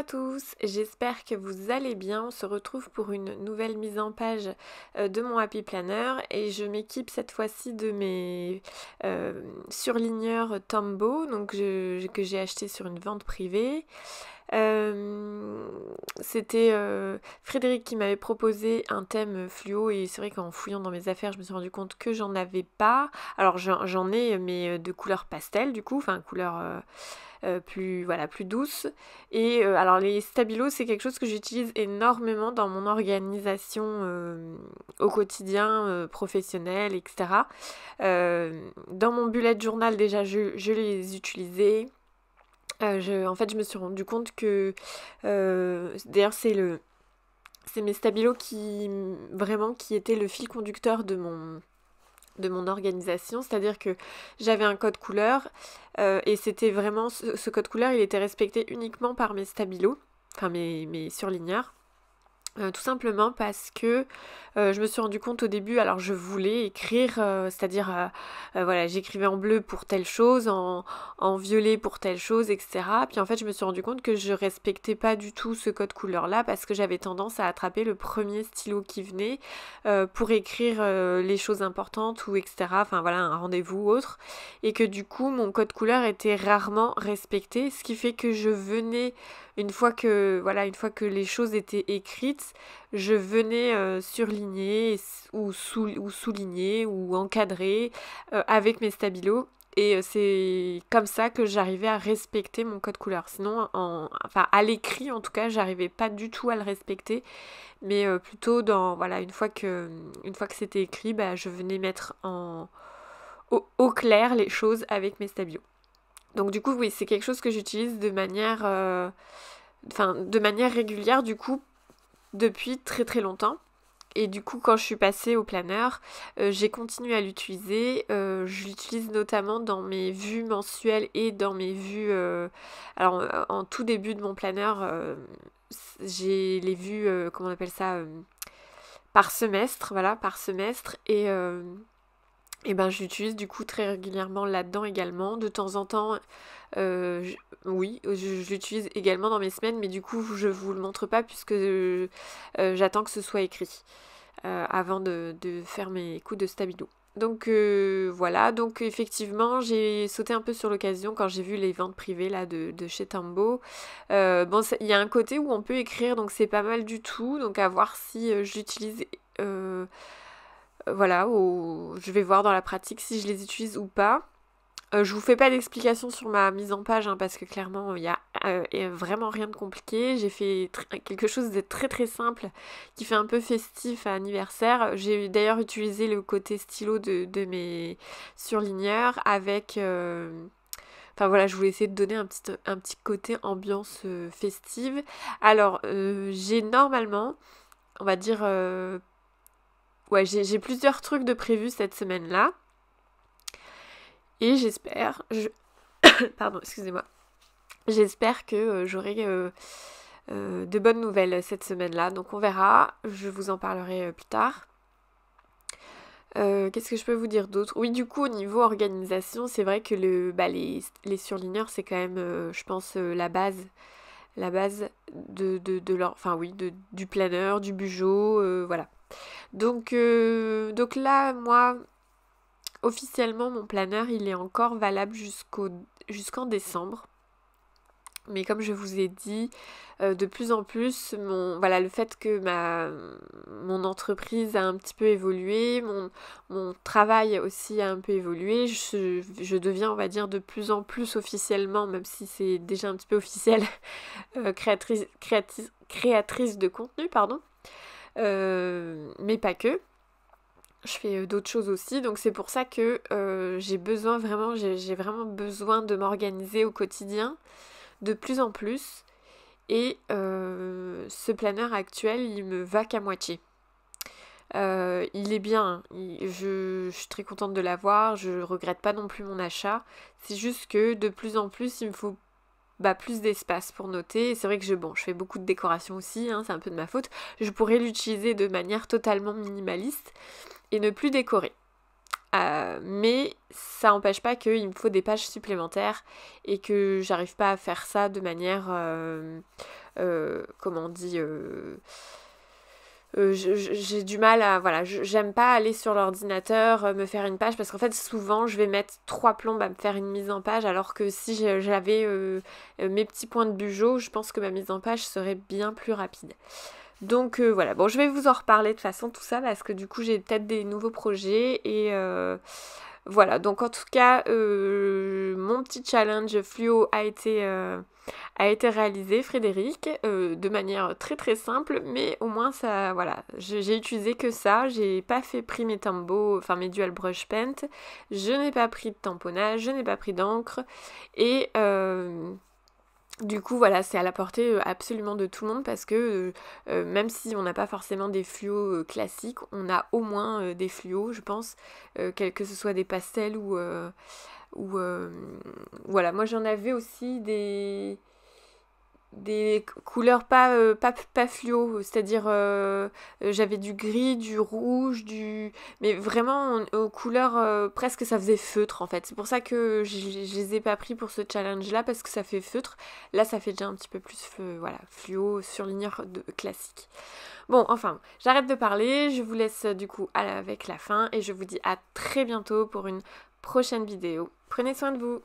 à tous, j'espère que vous allez bien. On se retrouve pour une nouvelle mise en page de mon Happy Planner et je m'équipe cette fois-ci de mes surligneurs Tombow donc que j'ai acheté sur une vente privée. C'était Frédéric qui m'avait proposé un thème fluo et c'est vrai qu'en fouillant dans mes affaires je me suis rendu compte que j'en avais pas. Alors j'en ai mais de couleur pastel du coup, enfin couleur plus douce. Et alors les stabilos c'est quelque chose que j'utilise énormément dans mon organisation au quotidien, professionnel, etc. Dans mon bullet journal déjà je les utilisais. En fait je me suis rendu compte que d'ailleurs c'est mes stabilos qui étaient le fil conducteur de mon organisation, c'est-à-dire que j'avais un code couleur et c'était vraiment ce code couleur il était respecté uniquement par mes stabilos, enfin mes surligneurs. Tout simplement parce que je me suis rendu compte au début, alors je voulais écrire, c'est-à-dire voilà, j'écrivais en bleu pour telle chose, en violet pour telle chose, etc. Puis en fait je me suis rendu compte que je respectais pas du tout ce code couleur là parce que j'avais tendance à attraper le premier stylo qui venait pour écrire les choses importantes ou etc. Enfin voilà, un rendez-vous ou autre. Et que du coup mon code couleur était rarement respecté, ce qui fait que je venais une fois que les choses étaient écrites, je venais surligner ou souligner ou encadrer avec mes stabilos. Et c'est comme ça que j'arrivais à respecter mon code couleur. Sinon, à l'écrit en tout cas, j'arrivais pas du tout à le respecter. Mais plutôt une fois que c'était écrit, je venais mettre au clair les choses avec mes stabilos. Donc du coup, oui, c'est quelque chose que j'utilise de manière régulière du coup depuis très très longtemps. Et du coup quand je suis passée au planeur, j'ai continué à l'utiliser. Je l'utilise notamment dans mes vues mensuelles et dans mes vues... alors en tout début de mon planeur, j'ai les vues, comment on appelle ça, par semestre, voilà, par semestre. Et ben je l'utilise du coup très régulièrement là-dedans également. De temps en temps, je l'utilise également dans mes semaines, mais du coup je vous le montre pas puisque j'attends que ce soit écrit avant de faire mes coups de stabilo. Donc voilà, donc effectivement j'ai sauté un peu sur l'occasion quand j'ai vu les ventes privées là de chez Tombow. Bon, il y a un côté où on peut écrire, donc c'est pas mal du tout, donc à voir si je l'utilise... voilà, je vais voir dans la pratique si je les utilise ou pas. Je vous fais pas d'explication sur ma mise en page parce que clairement il y a vraiment rien de compliqué. J'ai fait quelque chose de très très simple qui fait un peu festif à anniversaire. J'ai d'ailleurs utilisé le côté stylo de mes surligneurs avec... Enfin voilà, je voulais essayer de donner un petit côté ambiance festive. Alors j'ai normalement, on va dire... ouais, j'ai plusieurs trucs de prévus cette semaine-là. Et j'espère... Pardon, excusez-moi. J'espère que j'aurai de bonnes nouvelles cette semaine-là. Donc on verra. Je vous en parlerai plus tard. Qu'est-ce que je peux vous dire d'autre? Oui, du coup, au niveau organisation, c'est vrai que les surligneurs, c'est quand même, je pense, la base de leur... Enfin oui, du planeur, du bugeot, voilà. Donc là, moi, officiellement, mon planeur, il est encore valable jusqu'en décembre. Mais comme je vous ai dit, de plus en plus, le fait que mon entreprise a un petit peu évolué, mon travail aussi a un peu évolué, je deviens, on va dire, de plus en plus officiellement, même si c'est déjà un petit peu officiel, créatrice de contenu, pardon. Mais pas que. Je fais d'autres choses aussi, donc c'est pour ça que j'ai vraiment besoin de m'organiser au quotidien de plus en plus. Et ce planeur actuel, il me va qu'à moitié. Il est bien, je suis très contente de l'avoir, je regrette pas non plus mon achat. C'est juste que de plus en plus, il me faut plus d'espace pour noter. Et c'est vrai que je fais beaucoup de décoration aussi, hein, c'est un peu de ma faute. Je pourrais l'utiliser de manière totalement minimaliste et ne plus décorer. Mais ça n'empêche pas qu'il me faut des pages supplémentaires et que j'arrive pas à faire ça de manière comment on dit, j'ai du mal à, voilà, j'aime pas aller sur l'ordinateur, me faire une page, parce qu'en fait souvent je vais mettre 3 plombes à me faire une mise en page, alors que si j'avais mes petits points de bugeot, je pense que ma mise en page serait bien plus rapide. Donc voilà, bon je vais vous en reparler de toute façon tout ça, parce que du coup j'ai peut-être des nouveaux projets, et voilà, donc en tout cas mon petit challenge fluo a été réalisé, Frédéric, de manière très très simple, mais au moins ça, voilà, j'ai utilisé que ça, j'ai pas pris mes Tombow, enfin mes dual brush paint, je n'ai pas pris de tamponnage, je n'ai pas pris d'encre, et du coup voilà, c'est à la portée absolument de tout le monde, parce que même si on n'a pas forcément des fluos classiques, on a au moins des fluos, je pense, que ce soit des pastels ou voilà, moi j'en avais aussi des couleurs pas fluo, c'est-à-dire j'avais du gris, du rouge, mais vraiment aux couleurs presque ça faisait feutre en fait. C'est pour ça que je les ai pas pris pour ce challenge là, parce que ça fait feutre. Là ça fait déjà un petit peu plus voilà, fluo, surligneur classique. Bon, enfin, j'arrête de parler, je vous laisse du coup avec la fin, et je vous dis à très bientôt pour une prochaine vidéo. Prenez soin de vous.